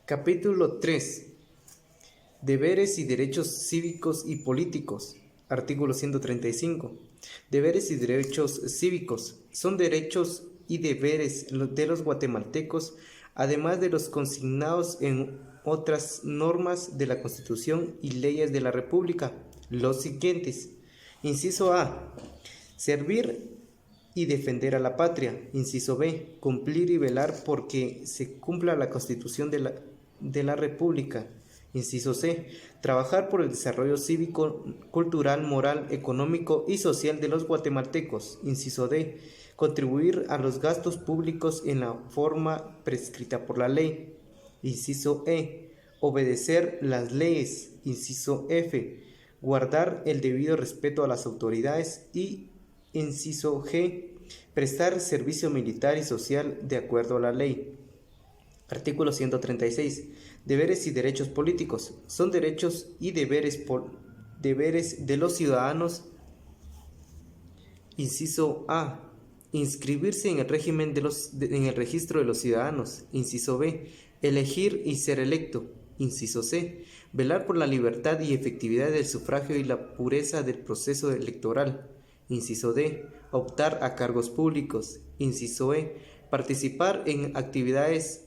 Capítulo 3. Deberes y derechos cívicos y políticos. Artículo 135. Deberes y derechos cívicos son derechos y deberes de los guatemaltecos, además de los consignados en otras normas de la Constitución y leyes de la República. Los siguientes. Inciso A. Servir y defender a la patria. Inciso B. Cumplir y velar porque se cumpla la Constitución de la República. Inciso C. Trabajar por el desarrollo cívico, cultural, moral, económico y social de los guatemaltecos. Inciso D. Contribuir a los gastos públicos en la forma prescrita por la ley. Inciso E. Obedecer las leyes. Inciso F. Guardar el debido respeto a las autoridades. Y inciso G. Prestar servicio militar y social de acuerdo a la ley. Artículo 136. Deberes y derechos políticos. Son derechos y deberes de los ciudadanos. Inciso A. Inscribirse en el régimen en el registro de los ciudadanos. Inciso B. Elegir y ser electo. Inciso C. Velar por la libertad y efectividad del sufragio y la pureza del proceso electoral. Inciso D. Optar a cargos públicos. Inciso E. Participar en actividades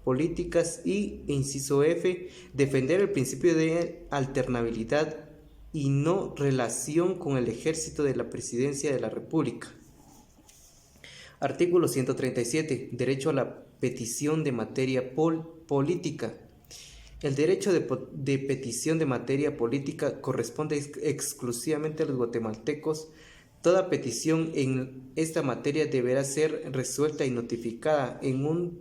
políticas. Y inciso F. Defender el principio de alternabilidad y no relación con el ejército de la presidencia de la República. Artículo 137. Derecho a la petición de materia política. El derecho de petición de materia política corresponde exclusivamente a los guatemaltecos. Toda petición en esta materia deberá ser resuelta y notificada en un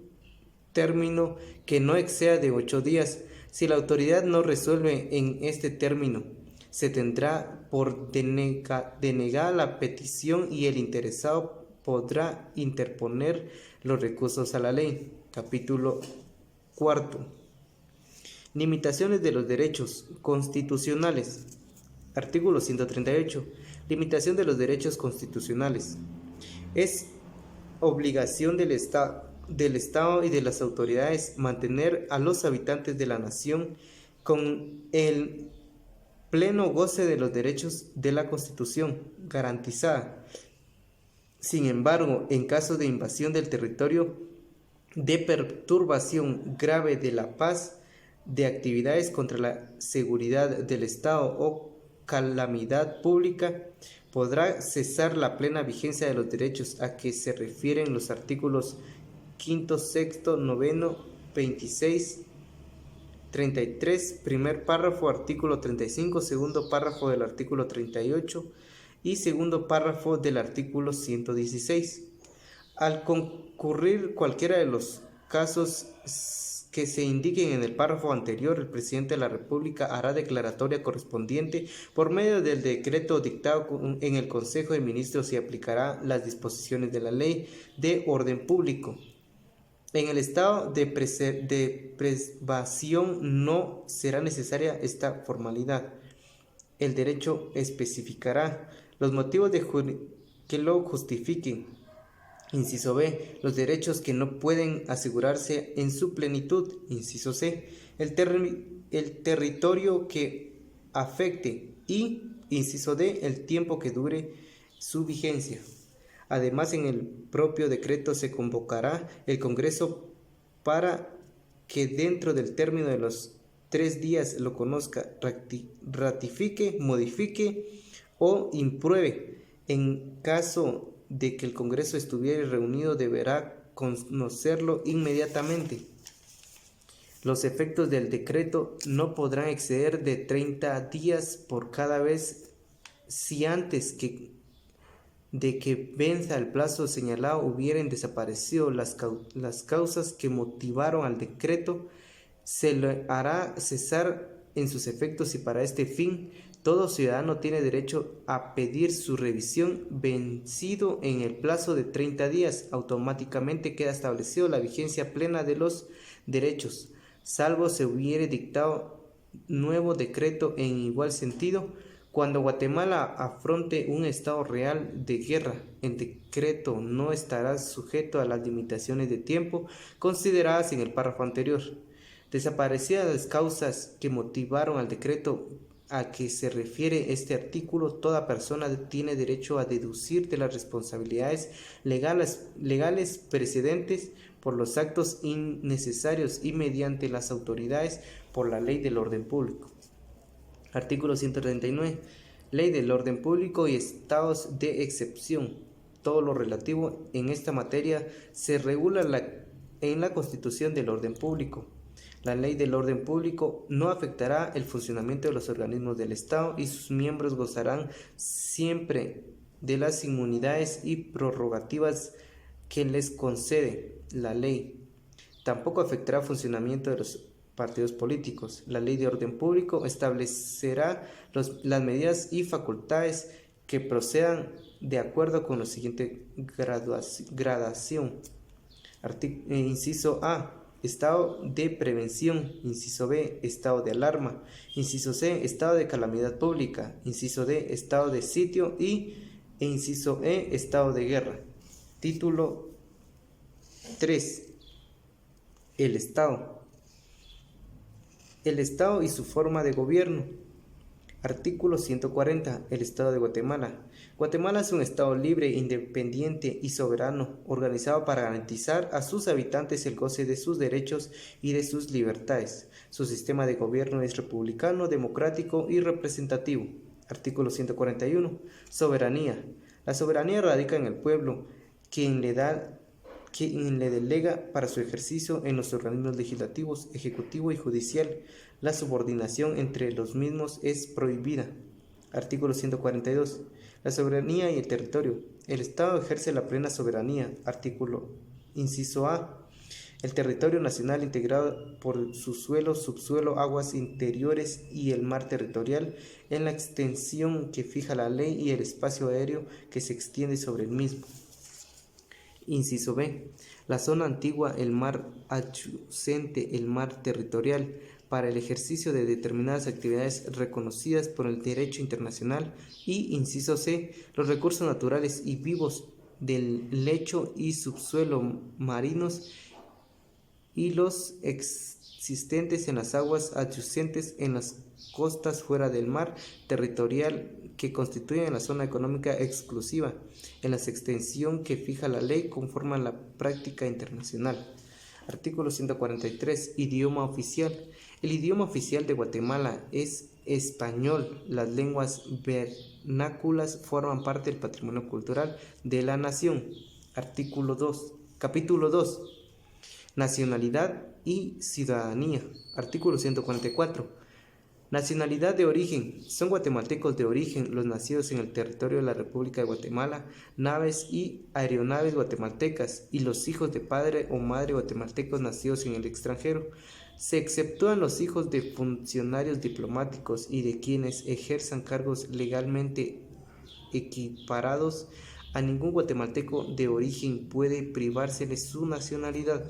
término que no exceda de 8 días. Si la autoridad no resuelve en este término, se tendrá por denegada la petición y el interesado podrá interponer los recursos a la ley. Capítulo 4. Limitaciones de los derechos constitucionales. Artículo 138. Limitación de los derechos constitucionales. Es obligación del Estado y de las autoridades mantener a los habitantes de la nación con el pleno goce de los derechos de la Constitución garantizada. Sin embargo, en caso de invasión del territorio, de perturbación grave de la paz, de actividades contra la seguridad del Estado o calamidad pública, podrá cesar la plena vigencia de los derechos a que se refieren los artículos 5, 6, 9, 26, 33, primer párrafo, artículo 35, segundo párrafo del artículo 38 y segundo párrafo del artículo 116. Al concurrir cualquiera de los casos que se indiquen en el párrafo anterior, el presidente de la República hará declaratoria correspondiente por medio del decreto dictado en el Consejo de Ministros y aplicará las disposiciones de la Ley de Orden Público. En el estado de preservación no será necesaria esta formalidad. El derecho especificará los motivos que lo justifiquen. Inciso B. Los derechos que no pueden asegurarse en su plenitud. Inciso C. El territorio que afecte. Y inciso D. El tiempo que dure su vigencia. Además, en el propio decreto se convocará el Congreso para que dentro del término de los 3 días lo conozca, ratifique, modifique o impruebe. En caso de que el Congreso estuviera reunido, deberá conocerlo inmediatamente. Los efectos del decreto no podrán exceder de 30 días por cada vez si antes de que venza el plazo señalado hubieran desaparecido las causas que motivaron al decreto. Se le hará cesar en sus efectos y para este fin todo ciudadano tiene derecho a pedir su revisión. Vencido en el plazo de 30 días, automáticamente queda establecido la vigencia plena de los derechos, salvo se hubiere dictado nuevo decreto en igual sentido. Cuando Guatemala afronte un estado real de guerra, el decreto no estará sujeto a las limitaciones de tiempo consideradas en el párrafo anterior. Desaparecidas las causas que motivaron al decreto a que se refiere este artículo, toda persona tiene derecho a deducir de las responsabilidades legales precedentes por los actos innecesarios y mediante las autoridades por la ley del orden público. Artículo 139. Ley del orden público y estados de excepción. Todo lo relativo en esta materia se regula en la Constitución del orden público. La ley del orden público no afectará el funcionamiento de los organismos del Estado y sus miembros gozarán siempre de las inmunidades y prerrogativas que les concede la ley. Tampoco afectará el funcionamiento de los partidos políticos. La ley de orden público establecerá las medidas y facultades que procedan de acuerdo con la siguiente gradación. Inciso A. Estado de prevención. Inciso B. Estado de alarma. Inciso C. Estado de calamidad pública. Inciso D. Estado de sitio e inciso E. Estado de guerra. Título 3. El Estado. El Estado y su forma de gobierno. Artículo 140. El Estado de Guatemala. Guatemala es un Estado libre, independiente y soberano, organizado para garantizar a sus habitantes el goce de sus derechos y de sus libertades. Su sistema de gobierno es republicano, democrático y representativo. Artículo 141. Soberanía. La soberanía radica en el pueblo, quien le delega para su ejercicio en los organismos legislativos, ejecutivo y judicial. La subordinación entre los mismos es prohibida. Artículo 142. La soberanía y el territorio. El Estado ejerce la plena soberanía. Artículo inciso A. El territorio nacional integrado por su suelo, subsuelo, aguas interiores y el mar territorial en la extensión que fija la ley y el espacio aéreo que se extiende sobre el mismo. Inciso B. La zona antigua, el mar adyacente, el mar territorial, para el ejercicio de determinadas actividades reconocidas por el derecho internacional. Y inciso C. Los recursos naturales y vivos del lecho y subsuelo marinos y los existentes en las aguas adyacentes en las costas fuera del mar territorial que constituyen la zona económica exclusiva, en la extensión que fija la ley conforme a la práctica internacional. Artículo 143. Idioma oficial. El idioma oficial de Guatemala es español. Las lenguas vernáculas forman parte del patrimonio cultural de la nación. Artículo 2. Capítulo 2. Nacionalidad y ciudadanía. Artículo 144. Nacionalidad de origen. Son guatemaltecos de origen los nacidos en el territorio de la República de Guatemala, naves y aeronaves guatemaltecas, y los hijos de padre o madre guatemaltecos nacidos en el extranjero. Se exceptúan los hijos de funcionarios diplomáticos y de quienes ejerzan cargos legalmente equiparados. A ningún guatemalteco de origen puede privarse de su nacionalidad.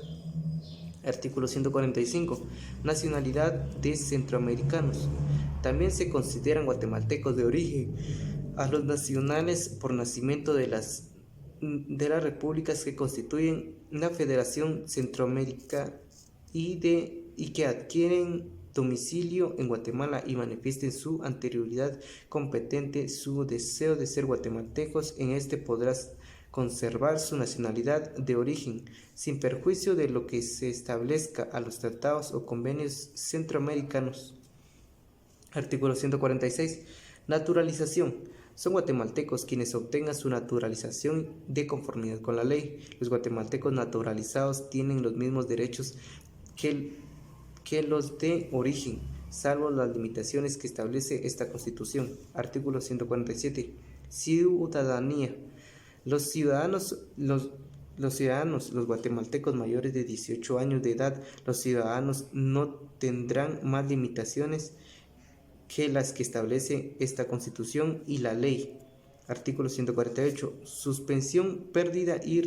Artículo 145. Nacionalidad de centroamericanos. También se consideran guatemaltecos de origen a los nacionales por nacimiento de las repúblicas que constituyen la Federación Centroamérica y que adquieren domicilio en Guatemala y manifiesten su anterioridad competente, su deseo de ser guatemaltecos. En este podrás conservar su nacionalidad de origen, sin perjuicio de lo que se establezca a los tratados o convenios centroamericanos. Artículo 146. Naturalización. Son guatemaltecos quienes obtengan su naturalización de conformidad con la ley. Los guatemaltecos naturalizados tienen los mismos derechos que los de origen, salvo las limitaciones que establece esta Constitución. Artículo 147. Ciudadanía. Los guatemaltecos mayores de 18 años de edad, los ciudadanos no tendrán más limitaciones que las que establece esta Constitución y la ley. Artículo 148. Suspensión, pérdida y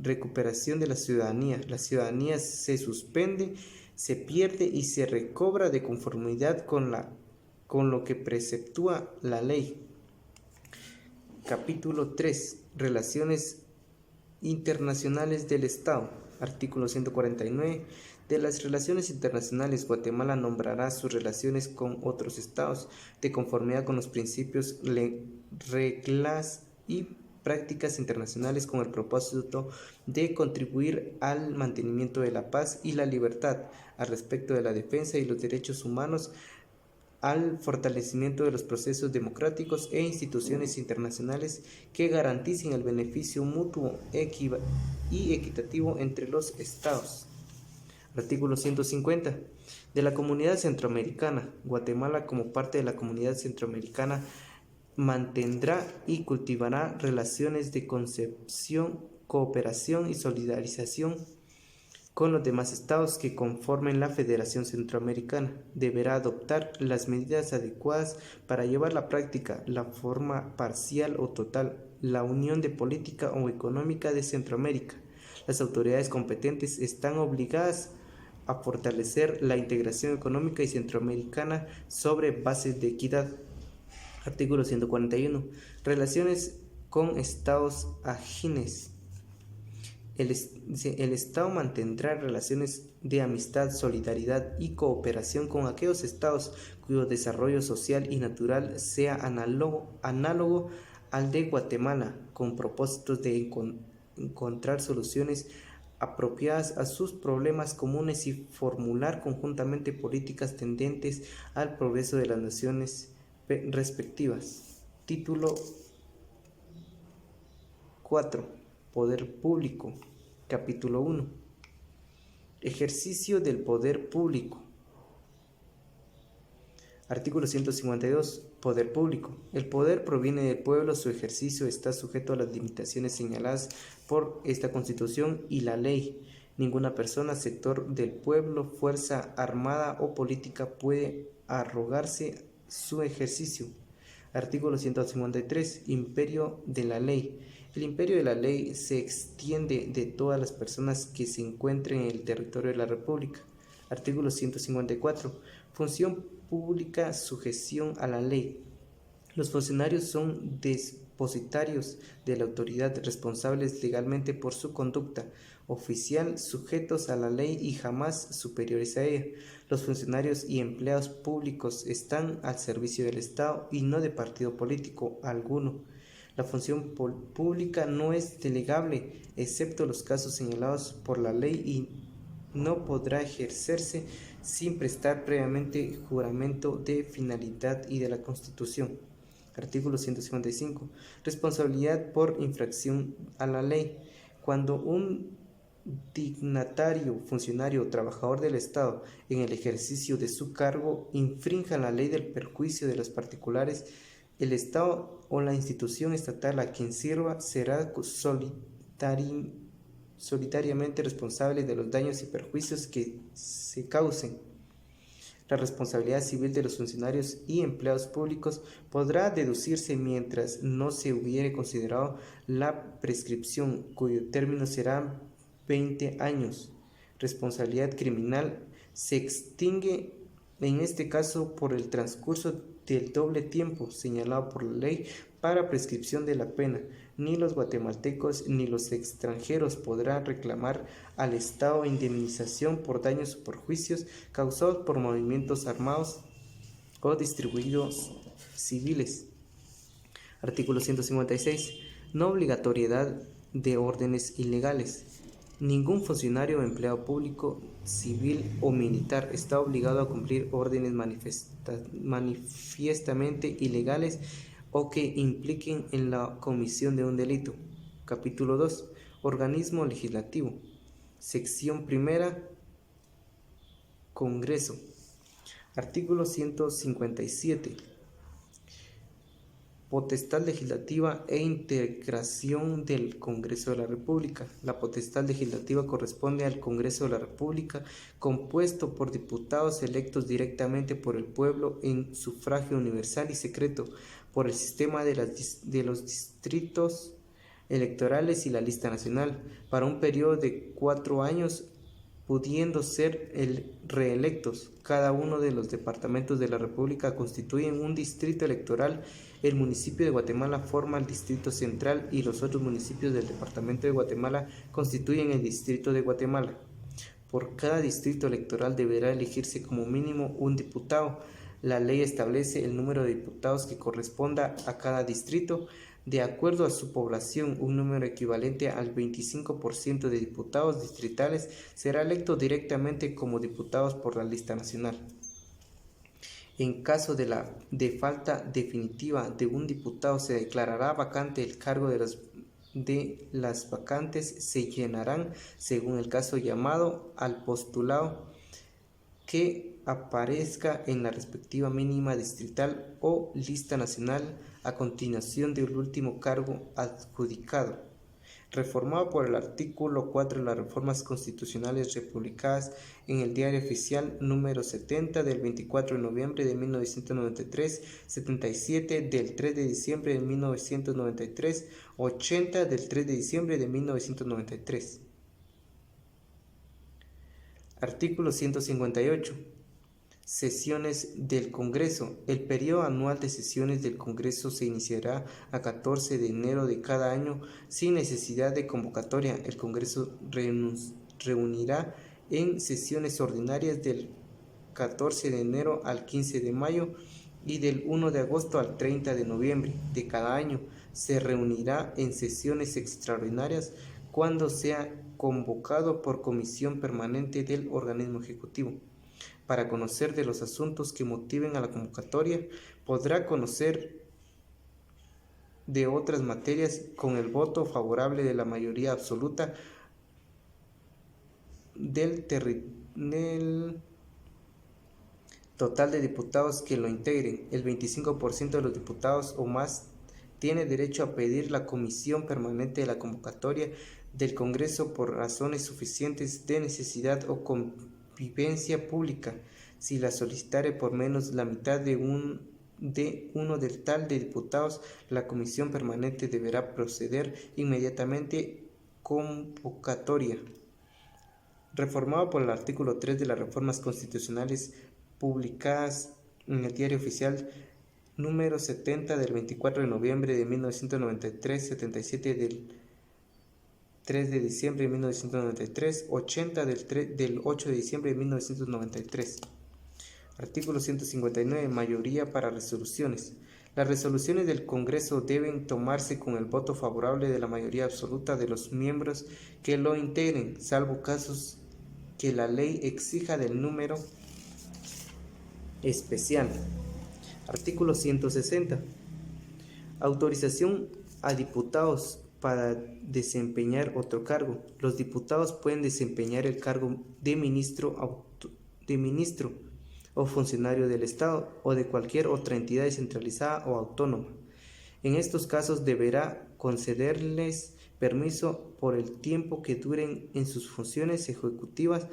recuperación de la ciudadanía. La ciudadanía se suspende, se pierde y se recobra de conformidad con lo que preceptúa la ley. Capítulo 3. Relaciones internacionales del Estado. Artículo 149. De las relaciones internacionales, Guatemala nombrará sus relaciones con otros estados de conformidad con los principios, reglas y prácticas internacionales con el propósito de contribuir al mantenimiento de la paz y la libertad, al respecto de la defensa y los derechos humanos, al fortalecimiento de los procesos democráticos e instituciones internacionales que garanticen el beneficio mutuo y equitativo entre los estados. Artículo 150. De la Comunidad Centroamericana, Guatemala, como parte de la Comunidad Centroamericana, mantendrá y cultivará relaciones de concepción, cooperación y solidarización con los demás estados que conformen la Federación Centroamericana. Deberá adoptar las medidas adecuadas para llevar a la práctica, la forma parcial o total, la unión de política o económica de Centroamérica. Las autoridades competentes están obligadas a fortalecer la integración económica y centroamericana sobre bases de equidad. Artículo 141. Relaciones con estados afines. El Estado mantendrá relaciones de amistad, solidaridad y cooperación con aquellos estados cuyo desarrollo social y natural sea análogo al de Guatemala, con propósitos de encontrar soluciones apropiadas a sus problemas comunes y formular conjuntamente políticas tendentes al progreso de las naciones respectivas. Título 4. Poder público. Capítulo 1. Ejercicio del poder público. Artículo 152. Poder público. El poder proviene del pueblo, su ejercicio está sujeto a las limitaciones señaladas por esta Constitución y la ley. Ninguna persona, sector del pueblo, fuerza armada o política puede arrogarse su ejercicio. Artículo 153. Imperio de la ley. El imperio de la ley se extiende de todas las personas que se encuentren en el territorio de la República. Artículo 154. Función pública, sujeción a la ley. Los funcionarios son depositarios de la autoridad, responsables legalmente por su conducta oficial, sujetos a la ley y jamás superiores a ella. Los funcionarios y empleados públicos están al servicio del Estado y no de partido político alguno. La función pública no es delegable, excepto los casos señalados por la ley, y no podrá ejercerse sin prestar previamente juramento de finalidad y de la Constitución. Artículo 155. Responsabilidad por infracción a la ley. Cuando un dignatario, funcionario o trabajador del Estado en el ejercicio de su cargo infrinja la ley del perjuicio de los particulares, el Estado o la institución estatal a quien sirva será solitariamente responsable de los daños y perjuicios que se causen. La responsabilidad civil de los funcionarios y empleados públicos podrá deducirse mientras no se hubiere considerado la prescripción, cuyo término será 20 años. Responsabilidad criminal se extingue en este caso por el transcurso del doble tiempo señalado por la ley para prescripción de la pena. Ni los guatemaltecos ni los extranjeros podrán reclamar al Estado indemnización por daños o perjuicios causados por movimientos armados o distribuidos civiles. Artículo 156. No obligatoriedad de órdenes ilegales. Ningún funcionario o empleado público, civil o militar está obligado a cumplir órdenes manifiestamente ilegales o que impliquen en la comisión de un delito. Capítulo 2. Organismo legislativo. Sección primera. Congreso. Artículo 157. Potestad legislativa e integración del Congreso de la República. La potestad legislativa corresponde al Congreso de la República, compuesto por diputados electos directamente por el pueblo en sufragio universal y secreto, por el sistema de los distritos electorales y la lista nacional, para un periodo de 4 años, pudiendo ser reelectos. Cada uno de los departamentos de la República constituyen un distrito electoral. El municipio de Guatemala forma el Distrito Central y los otros municipios del Departamento de Guatemala constituyen el Distrito de Guatemala. Por cada distrito electoral deberá elegirse como mínimo un diputado. La ley establece el número de diputados que corresponda a cada distrito. De acuerdo a su población, un número equivalente al 25% de diputados distritales será electo directamente como diputados por la lista nacional. En caso de falta definitiva de un diputado, se declarará vacante el cargo. De las vacantes se llenarán, según el caso, llamado al postulado que aparezca en la respectiva mínima distrital o lista nacional a continuación del último cargo adjudicado. Reformado por el artículo 4 de las reformas constitucionales republicadas en el Diario Oficial número 70 del 24 de noviembre de 1993, 77 del 3 de diciembre de 1993, 80 del 3 de diciembre de 1993. Artículo 158. Sesiones del Congreso. El periodo anual de sesiones del Congreso se iniciará a 14 de enero de cada año sin necesidad de convocatoria. El Congreso reunirá en sesiones ordinarias del 14 de enero al 15 de mayo y del 1 de agosto al 30 de noviembre de cada año. Se reunirá en sesiones extraordinarias cuando sea convocado por comisión permanente del organismo ejecutivo. Para conocer de los asuntos que motiven a la convocatoria, podrá conocer de otras materias con el voto favorable de la mayoría absoluta del total de diputados que lo integren. El 25% de los diputados o más tiene derecho a pedir la comisión permanente de la convocatoria del Congreso por razones suficientes de necesidad o convivencia pública. Si la solicitare por menos la mitad de uno del tal de diputados, la comisión permanente deberá proceder inmediatamente convocatoria. Reformado por el artículo 3 de las reformas constitucionales publicadas en el Diario Oficial número 70 del 24 de noviembre de 1993, 77 del 3 de diciembre de 1993, 80 del 8 de diciembre de 1993. Artículo 159. Mayoría para resoluciones. Las resoluciones del Congreso deben tomarse con el voto favorable de la mayoría absoluta de los miembros que lo integren, salvo casos que la ley exija del número especial. Artículo 160. Autorización a diputados para desempeñar otro cargo. Los diputados pueden desempeñar el cargo de ministro o funcionario del Estado o de cualquier otra entidad descentralizada o autónoma. En estos casos deberá concederles permiso por el tiempo que duren en sus funciones ejecutivas.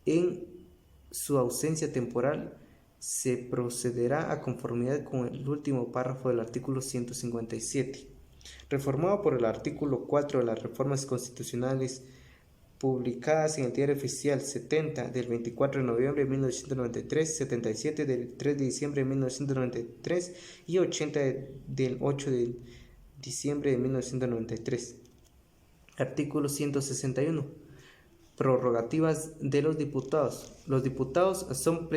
En su ausencia temporal se procederá a conformidad con el último párrafo del artículo 157. Reformado por el artículo 4 de las reformas constitucionales publicadas en el Diario Oficial 70 del 24 de noviembre de 1993, 77 del 3 de diciembre de 1993 y 80 del 8 de diciembre de 1993. Artículo 161. Prerrogativas de los diputados. Los diputados son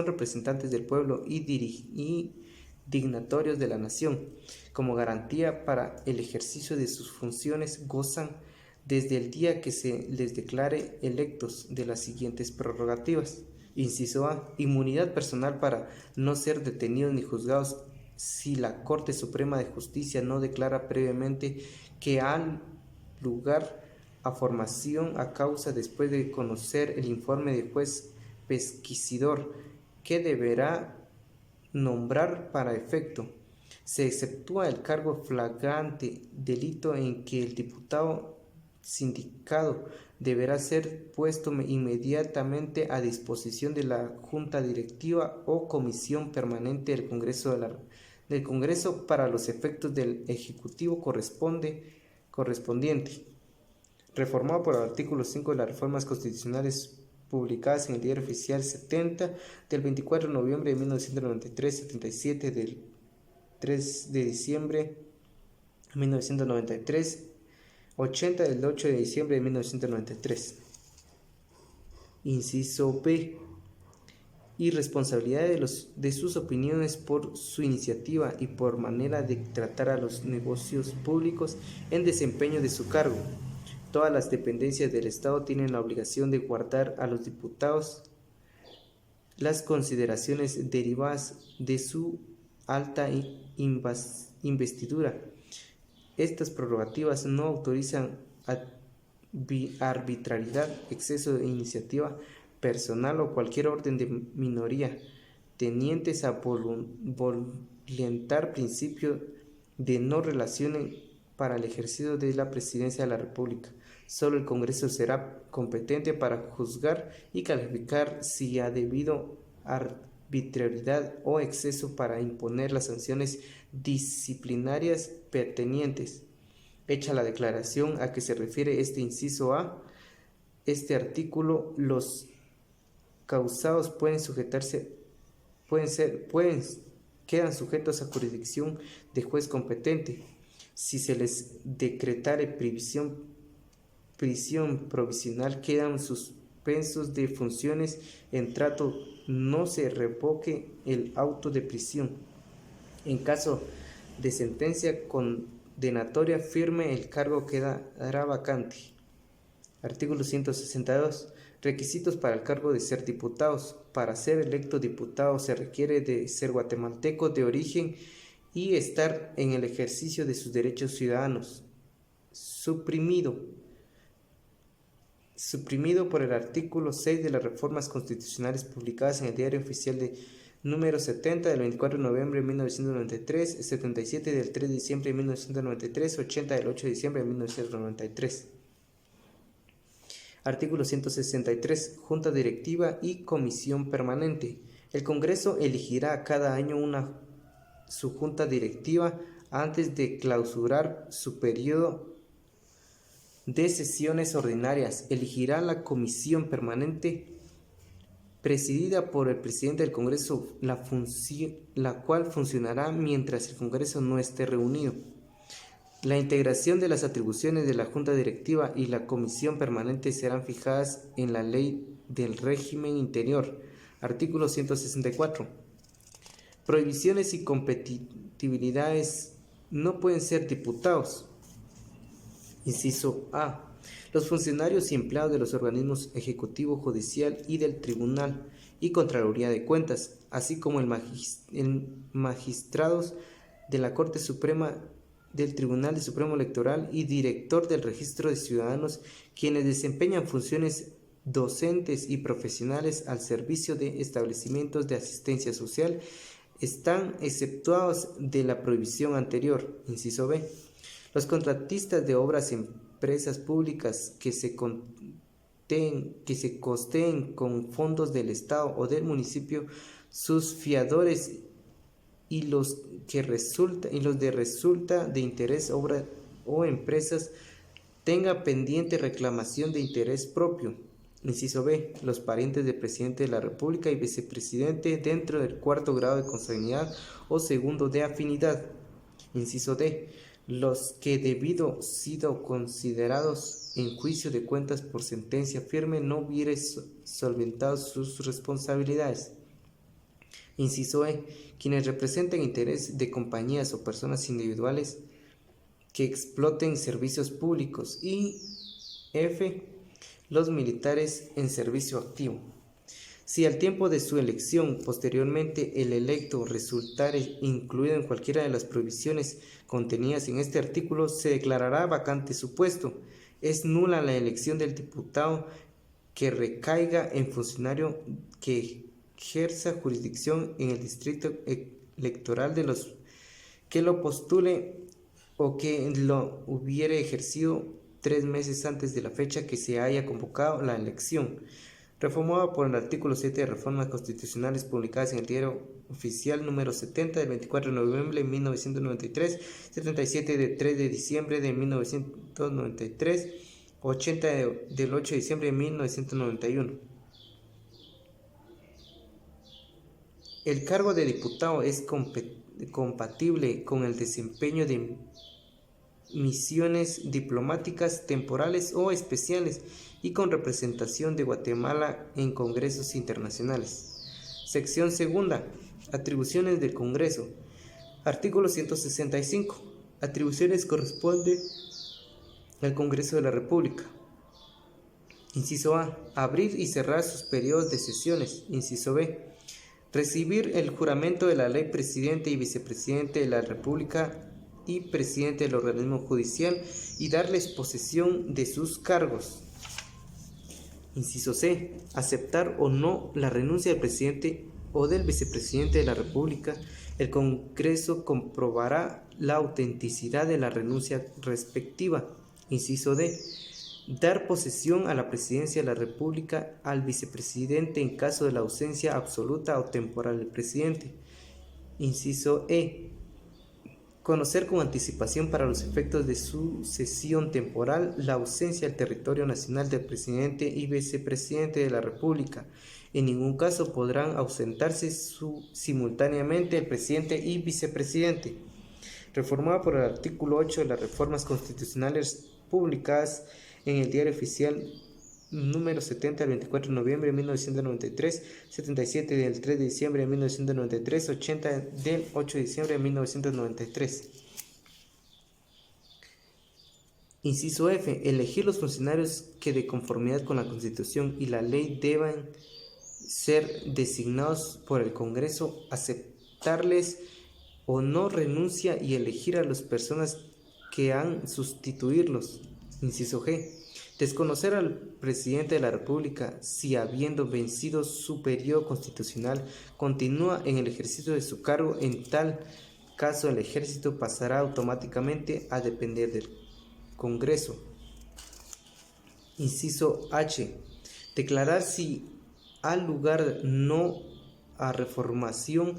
representantes del pueblo y dignatorios de la nación. Como garantía para el ejercicio de sus funciones gozan desde el día que se les declare electos de las siguientes prerrogativas. Inciso A. Inmunidad personal para no ser detenidos ni juzgados si la Corte Suprema de Justicia no declara previamente que han lugar a formación a causa después de conocer el informe del juez pesquisidor que deberá nombrar para efecto. Se exceptúa el cargo flagrante delito en que el diputado sindicado deberá ser puesto inmediatamente a disposición de la Junta Directiva o Comisión Permanente del Congreso para los efectos del Ejecutivo correspondiente. reformado por el artículo 5 de las reformas constitucionales publicadas en el Diario Oficial 70 del 24 de noviembre de 1993, 77 del 3 de diciembre de 1993, 80 del 8 de diciembre de 1993. Inciso B. Irresponsabilidad de sus opiniones por su iniciativa y por manera de tratar a los negocios públicos en desempeño de su cargo. Todas las dependencias del Estado tienen la obligación de guardar a los diputados las consideraciones derivadas de su alta investidura. Estas prerrogativas no autorizan arbitrariedad, exceso de iniciativa personal o cualquier orden de minoría, tendientes a violentar principio de no relación para el ejercicio de la presidencia de la República. Solo el Congreso será competente para juzgar y calificar si ha debido arbitrariedad o exceso para imponer las sanciones disciplinarias pertinentes. Hecha la declaración a que se refiere este inciso A, este artículo, los causados quedan sujetos a jurisdicción de juez competente. Si se les decretare prisión provisional, quedan suspensos de funciones en trato no se revoque el auto de prisión. En caso de sentencia condenatoria firme, el cargo quedará vacante. Artículo 162. Requisitos para el cargo de ser diputados. Para ser electo diputado se requiere de ser guatemalteco de origen y estar en el ejercicio de sus derechos ciudadanos. Suprimido por el artículo 6 de las reformas constitucionales publicadas en el Diario Oficial de número 70 del 24 de noviembre de 1993, 77 del 3 de diciembre de 1993, 80 del 8 de diciembre de 1993. Artículo 163. Junta Directiva y Comisión Permanente. El Congreso elegirá cada año su Junta Directiva antes de clausurar su periodo de sesiones ordinarias. Elegirá la Comisión Permanente presidida por el presidente del Congreso, la cual funcionará mientras el Congreso no esté reunido. La integración de las atribuciones de la Junta Directiva y la Comisión Permanente serán fijadas en la Ley del Régimen Interior. Artículo 164. Prohibiciones y compatibilidades no pueden ser diputados. Inciso A. Los funcionarios y empleados de los organismos ejecutivo, judicial y del Tribunal y Contraloría de Cuentas, así como el magistrados de la Corte Suprema, del Tribunal de Supremo Electoral y director del Registro de Ciudadanos, quienes desempeñan funciones docentes y profesionales al servicio de establecimientos de asistencia social, están exceptuados de la prohibición anterior. Inciso B. Los contratistas de obras en empresas públicas que se costeen con fondos del Estado o del municipio, sus fiadores y los de resulta de interés obra o empresas tenga pendiente reclamación de interés propio. Inciso B. Los parientes del presidente de la República y vicepresidente dentro del cuarto grado de consanguinidad o segundo de afinidad. Inciso D. Los que debido sido considerados en juicio de cuentas por sentencia firme no hubiere solventado sus responsabilidades. Inciso E. Quienes representen interés de compañías o personas individuales que exploten servicios públicos. Y F. Los militares en servicio activo. Si al tiempo de su elección, posteriormente el electo resultare incluido en cualquiera de las prohibiciones contenidas en este artículo, se declarará vacante su puesto. Es nula la elección del diputado que recaiga en funcionario que ejerza jurisdicción en el distrito electoral de los que lo postule o que lo hubiere ejercido 3 meses antes de la fecha que se haya convocado la elección. Reformada por el artículo 7 de Reformas Constitucionales publicadas en el Diario Oficial número 70 del 24 de noviembre de 1993, 77 del 3 de diciembre de 1993, 80 del 8 de diciembre de 1991. El cargo de diputado es compatible con el desempeño de misiones diplomáticas temporales o especiales y con representación de Guatemala en congresos internacionales. Sección segunda. Atribuciones del Congreso. Artículo 165. Atribuciones corresponden al Congreso de la República. Inciso A. Abrir y cerrar sus periodos de sesiones. Inciso B. Recibir el juramento de la ley presidente y vicepresidente de la República y presidente del organismo judicial y darles posesión de sus cargos. Inciso C. Aceptar o no la renuncia del presidente o del vicepresidente de la República. El Congreso comprobará la autenticidad de la renuncia respectiva. Inciso D. Dar posesión a la presidencia de la República al vicepresidente en caso de la ausencia absoluta o temporal del presidente. Inciso E. Conocer con anticipación para los efectos de su cesión temporal la ausencia del territorio nacional del presidente y vicepresidente de la República. En ningún caso podrán ausentarse simultáneamente el presidente y vicepresidente. Reformada por el artículo 8 de las reformas constitucionales publicadas en el Diario Oficial número 70 del 24 de noviembre de 1993, 77 del 3 de diciembre de 1993, 80 del 8 de diciembre de 1993. Inciso F. Elegir los funcionarios que de conformidad con la Constitución y la ley deban ser designados por el Congreso, aceptarles o no renuncia y elegir a las personas que han sustituirlos. Inciso G. Desconocer al presidente de la República si, habiendo vencido su periodo constitucional, continúa en el ejercicio de su cargo. En tal caso, el ejército pasará automáticamente a depender del Congreso. Inciso H. Declarar si ha lugar no a reformación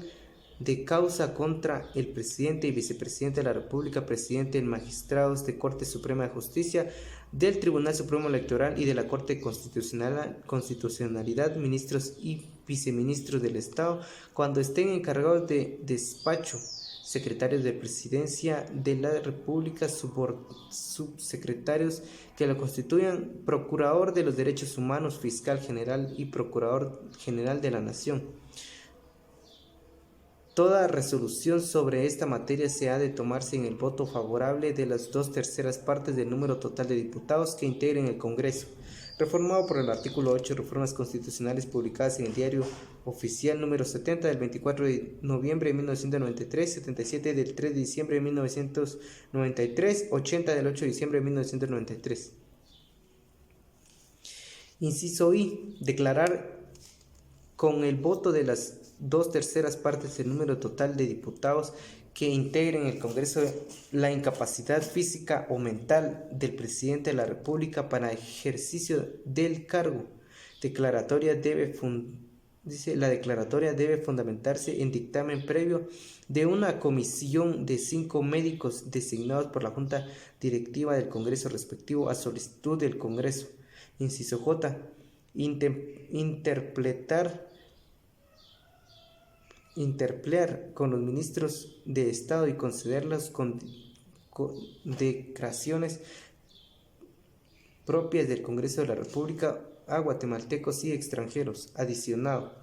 de causa contra el presidente y vicepresidente de la República, presidente de magistrados de Corte Suprema de Justicia, del Tribunal Supremo Electoral y de la Corte Constitucionalidad, ministros y viceministros del Estado, cuando estén encargados de despacho, secretarios de Presidencia de la República, subsecretarios que lo constituyan, procurador de los derechos humanos, fiscal general y procurador general de la Nación. Toda resolución sobre esta materia se ha de tomarse en el voto favorable de las 2/3 partes del número total de diputados que integren el Congreso. Reformado por el artículo 8, reformas constitucionales publicadas en el Diario Oficial número 70 del 24 de noviembre de 1993, 77 del 3 de diciembre de 1993, 80 del 8 de diciembre de 1993. Inciso I. Declarar con el voto de las 2/3 partes del número total de diputados que integren el Congreso la incapacidad física o mental del presidente de la República para ejercicio del cargo. La declaratoria debe fundamentarse en dictamen previo de una comisión de 5 médicos designados por la Junta Directiva del Congreso respectivo a solicitud del Congreso. Inciso J. Interpelear con los ministros de Estado y conceder las declaraciones propias del Congreso de la República a guatemaltecos y extranjeros. Adicionado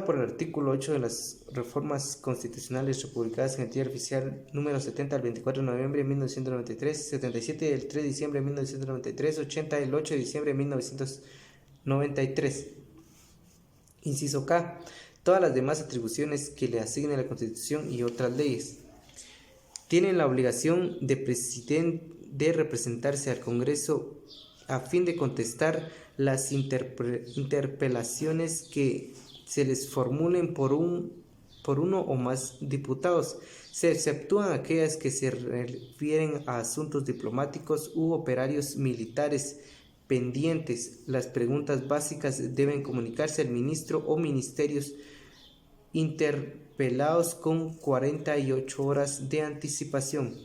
por el artículo 8 de las reformas constitucionales republicanas en el Diario Oficial número 70 del 24 de noviembre de 1993, 77 del 3 de diciembre de 1993, 80 del 8 de diciembre de 1993. Inciso K. Todas las demás atribuciones que le asigne la Constitución y otras leyes. Tienen la obligación de representarse al Congreso a fin de contestar las interpelaciones que se les formulen por uno o más diputados. Se exceptúan aquellas que se refieren a asuntos diplomáticos u operarios militares pendientes. Las preguntas básicas deben comunicarse al ministro o ministerios interpelados con 48 horas de anticipación.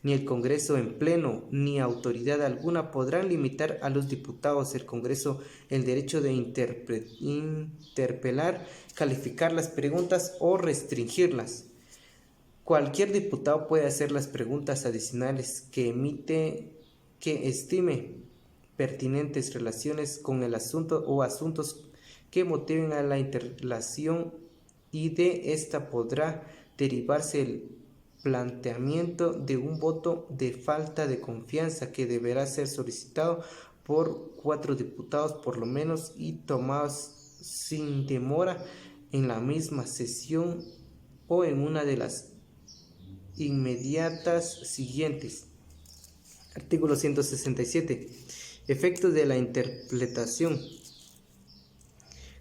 Ni el Congreso en pleno ni autoridad alguna podrán limitar a los diputados del Congreso el derecho de interpelar, calificar las preguntas o restringirlas. Cualquier diputado puede hacer las preguntas adicionales que estime pertinentes relaciones con el asunto o asuntos que motiven a la interpelación, y de esta podrá derivarse el planteamiento de un voto de falta de confianza que deberá ser solicitado por 4 diputados por lo menos y tomados sin demora en la misma sesión o en una de las inmediatas siguientes. Artículo 167. Efectos de la interpretación.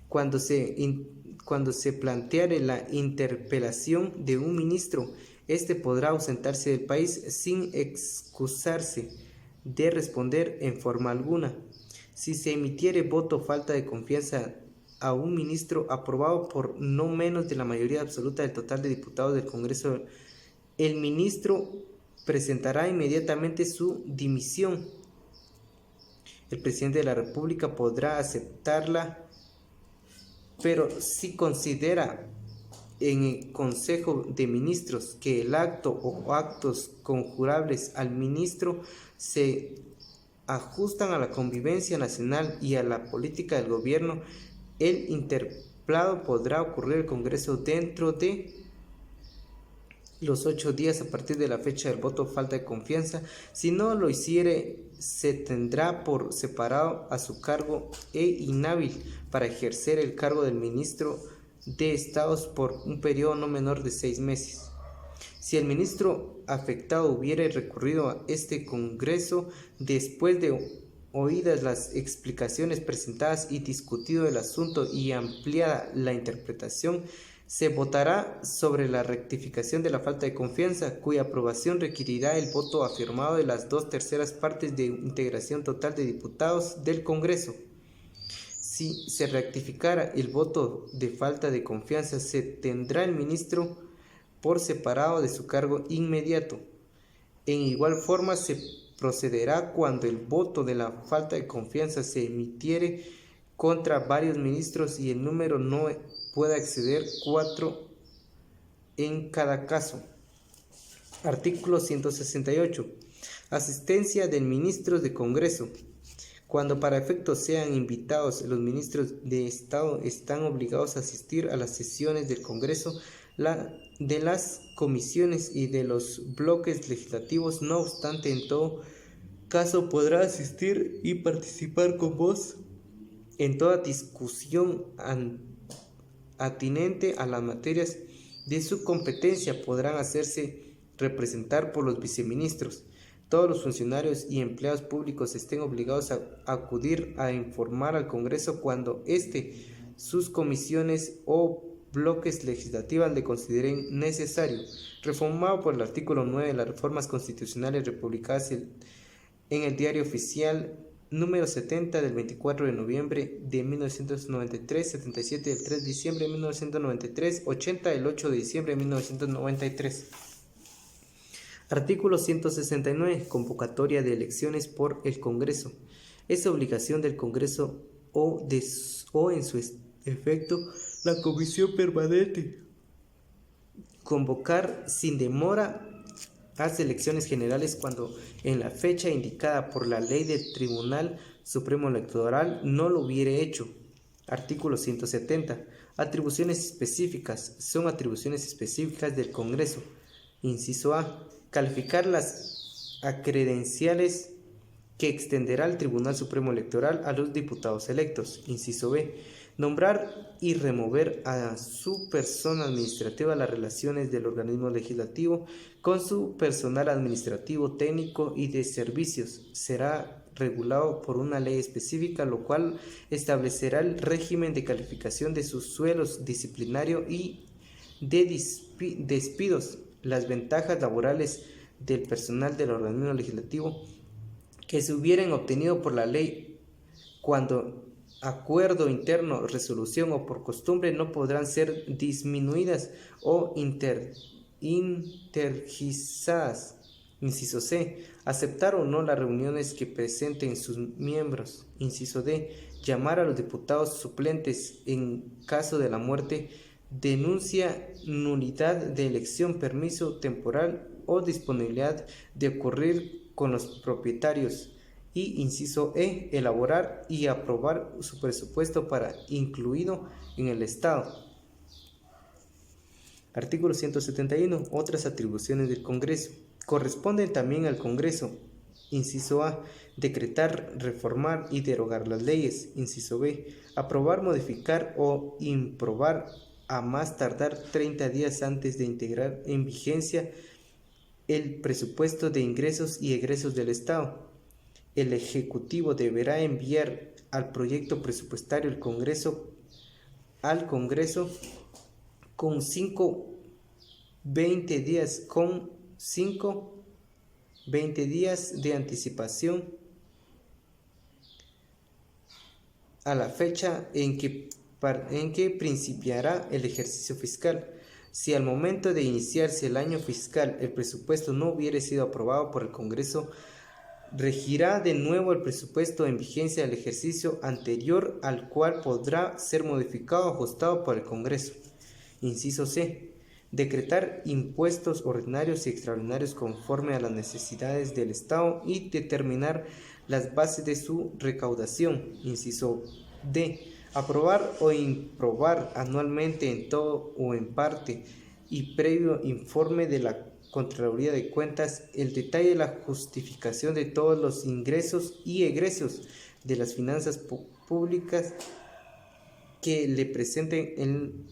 Cuando se planteare la interpelación de un ministro, éste podrá ausentarse del país sin excusarse de responder en forma alguna. Si se emitiere voto falta de confianza a un ministro aprobado por no menos de la mayoría absoluta del total de diputados del Congreso, el ministro presentará inmediatamente su dimisión. El presidente de la República podrá aceptarla, pero si considera en el Consejo de Ministros que el acto o actos conjurables al ministro se ajustan a la convivencia nacional y a la política del gobierno, el interpelado podrá ocurrir al Congreso dentro de los 8 días a partir de la fecha del voto falta de confianza. Si no lo hiciere, se tendrá por separado a su cargo e inhábil para ejercer el cargo del ministro de Estados por un periodo no menor de 6 meses. Si el ministro afectado hubiere recurrido a este Congreso después de oídas las explicaciones presentadas y discutido el asunto y ampliada la interpretación, se votará sobre la rectificación de la falta de confianza, cuya aprobación requerirá el voto afirmado de las 2/3 partes de integración total de diputados del Congreso. Si se rectificara el voto de falta de confianza, se tendrá el ministro por separado de su cargo inmediato. En igual forma se procederá cuando el voto de la falta de confianza se emitiere contra varios ministros y el número no pueda exceder 4 en cada caso. Artículo 168. Asistencia de ministros de Congreso. Cuando para efecto sean invitados, los ministros de Estado están obligados a asistir a las sesiones del Congreso, de las comisiones y de los bloques legislativos. No obstante, en todo caso podrá asistir y participar con voz en toda discusión atinente a las materias de su competencia. Podrán hacerse representar por los viceministros. Todos los funcionarios y empleados públicos estén obligados a acudir a informar al Congreso cuando sus comisiones o bloques legislativos le consideren necesario. Reformado por el artículo 9 de las reformas constitucionales republicadas en el Diario Oficial número 70 del 24 de noviembre de 1993, 77 del 3 de diciembre de 1993, 80 del 8 de diciembre de 1993. Artículo 169. Convocatoria de elecciones por el Congreso. Es obligación del Congreso o en su efecto la Comisión Permanente convocar sin demora las elecciones generales cuando en la fecha indicada por la ley del Tribunal Supremo Electoral no lo hubiere hecho. Artículo 170. Atribuciones específicas. Son atribuciones específicas del Congreso. Inciso A. Calificar las credenciales que extenderá el Tribunal Supremo Electoral a los diputados electos. Inciso B. Nombrar y remover a su persona administrativa las relaciones del organismo legislativo con su personal administrativo, técnico y de servicios. Será regulado por una ley específica, lo cual establecerá el régimen de calificación de sus sueldos disciplinario y de despidos, las ventajas laborales del personal del organismo legislativo que se hubieran obtenido por la ley cuando acuerdo interno, resolución o por costumbre no podrán ser disminuidas o intergizadas. Inciso C. Aceptar o no las reuniones que presenten sus miembros. Inciso D. Llamar a los diputados suplentes en caso de la muerte, denuncia, nulidad de elección, permiso temporal o disponibilidad de ocurrir con los propietarios. Y inciso E, elaborar y aprobar su presupuesto para incluido en el Estado. Artículo 171. Otras atribuciones del Congreso. Corresponden también al Congreso. Inciso A, decretar, reformar y derogar las leyes. Inciso B, aprobar, modificar o improbar a más tardar 30 días antes de integrar en vigencia el presupuesto de ingresos y egresos del Estado. El Ejecutivo deberá enviar al proyecto presupuestario al Congreso con 20 días de anticipación a la fecha en que principiará el ejercicio fiscal. Si al momento de iniciarse el año fiscal el presupuesto no hubiere sido aprobado por el Congreso, regirá de nuevo el presupuesto en vigencia del ejercicio anterior, al cual podrá ser modificado o ajustado por el Congreso. Inciso C. Decretar impuestos ordinarios y extraordinarios conforme a las necesidades del Estado y determinar las bases de su recaudación. Inciso D. Aprobar o improbar anualmente en todo o en parte y previo informe de la Contraloría de Cuentas el detalle de la justificación de todos los ingresos y egresos de las finanzas públicas que le presente el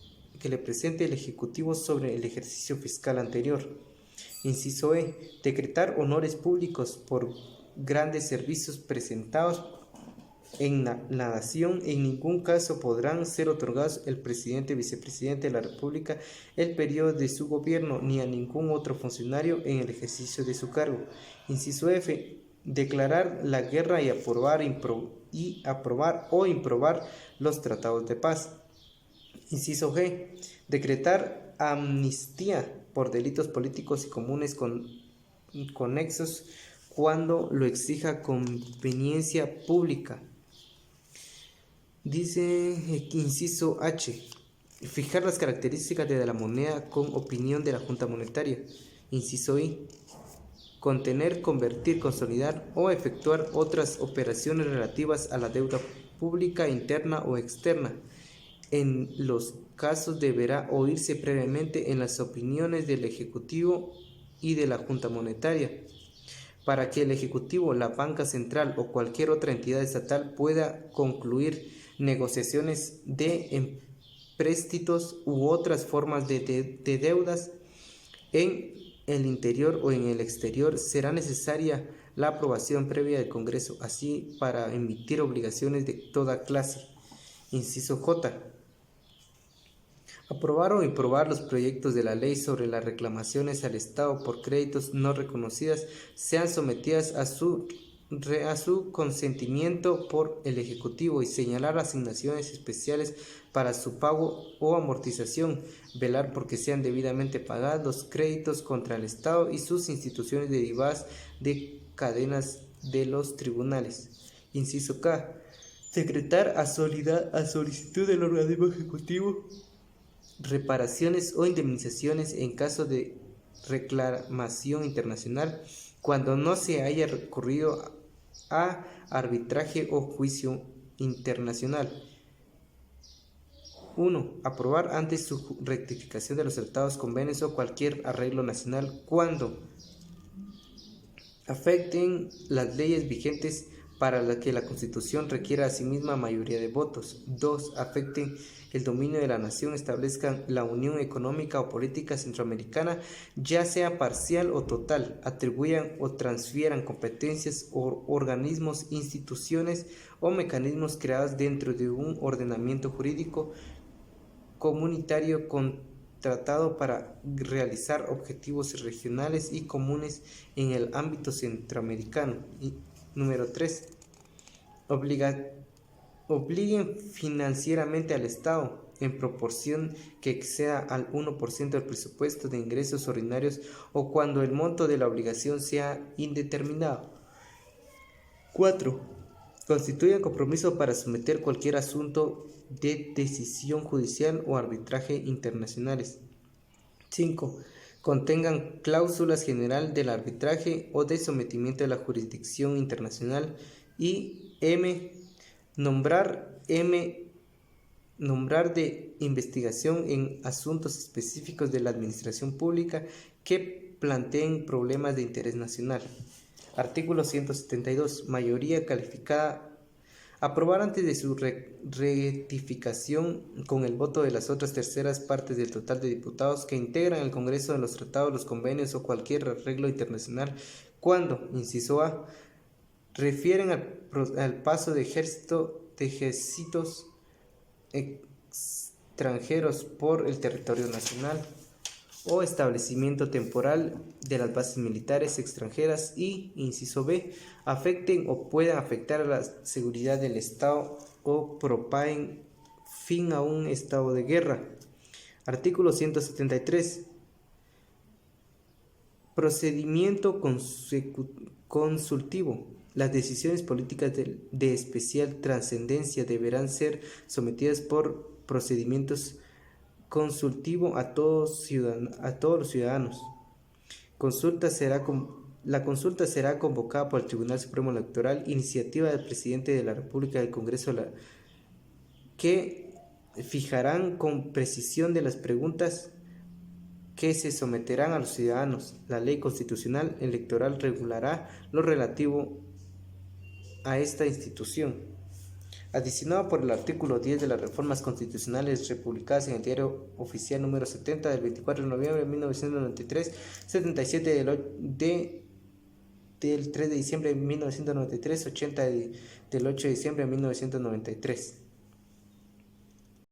Ejecutivo sobre el ejercicio fiscal anterior. Inciso E. Decretar honores públicos por grandes servicios prestados en la nación. En ningún caso podrán ser otorgados al presidente, vicepresidente de la República el periodo de su gobierno, ni a ningún otro funcionario en el ejercicio de su cargo. Inciso F. Declarar la guerra y aprobar o improbar los tratados de paz. Inciso G. Decretar amnistía por delitos políticos y comunes conexos cuando lo exija conveniencia pública. Dice inciso H. Fijar las características de la moneda con opinión de la Junta Monetaria. Inciso I. Contener, convertir, consolidar o efectuar otras operaciones relativas a la deuda pública interna o externa. En los casos deberá oírse previamente en las opiniones del Ejecutivo y de la Junta Monetaria, para que el Ejecutivo, la Banca Central o cualquier otra entidad estatal pueda concluir negociaciones de empréstitos u otras formas de deudas en el interior o en el exterior. Será necesaria la aprobación previa del Congreso, así para emitir obligaciones de toda clase. Inciso J. Aprobar o improbar los proyectos de la ley sobre las reclamaciones al Estado por créditos no reconocidas sean sometidas a su consentimiento por el Ejecutivo y señalar asignaciones especiales para su pago o amortización, velar porque sean debidamente pagados los créditos contra el Estado y sus instituciones derivadas de cadenas de los tribunales. Inciso K. Decretar a solicitud del organismo ejecutivo reparaciones o indemnizaciones en caso de reclamación internacional cuando no se haya recurrido a arbitraje o juicio internacional. 1. Aprobar antes su rectificación de los tratados, convenios o cualquier arreglo nacional cuando afecten las leyes vigentes para la que la Constitución requiera asimismo mayoría de votos. 2. Afecten el dominio de la nación, establezcan la Unión Económica o Política Centroamericana, ya sea parcial o total, atribuyan o transfieran competencias o organismos, instituciones o mecanismos creados dentro de un ordenamiento jurídico comunitario contratado para realizar objetivos regionales y comunes en el ámbito centroamericano. Y número 3. obliguen financieramente al Estado en proporción que exceda al 1% del presupuesto de ingresos ordinarios o cuando el monto de la obligación sea indeterminado. 4. Constituyan compromiso para someter cualquier asunto de decisión judicial o arbitraje internacionales. 5. Contengan cláusulas general del arbitraje o de sometimiento de la jurisdicción internacional. Y nombrar de investigación en asuntos específicos de la administración pública que planteen problemas de interés nacional. Artículo 172. Mayoría calificada. Aprobar antes de su ratificación con el voto de las otras terceras partes del total de diputados que integran el Congreso de los tratados, los convenios o cualquier arreglo internacional cuando, inciso A, refieren al paso de ejércitos extranjeros por el territorio nacional o establecimiento temporal de las bases militares extranjeras y, inciso B, afecten o puedan afectar a la seguridad del Estado o propaguen fin a un estado de guerra. Artículo 173. Procedimiento consultivo. Las decisiones políticas de especial trascendencia deberán ser sometidas por procedimientos consultivo a todos los ciudadanos. La consulta será convocada por el Tribunal Supremo Electoral, iniciativa del Presidente de la República del Congreso, que fijarán con precisión de las preguntas que se someterán a los ciudadanos. La ley constitucional electoral regulará lo relativo a esta institución. Adicionado por el artículo 10 de las reformas constitucionales republicadas en el Diario Oficial número 70 del 24 de noviembre de 1993, 77 del 3 de diciembre de 1993, 80 del 8 de diciembre de 1993.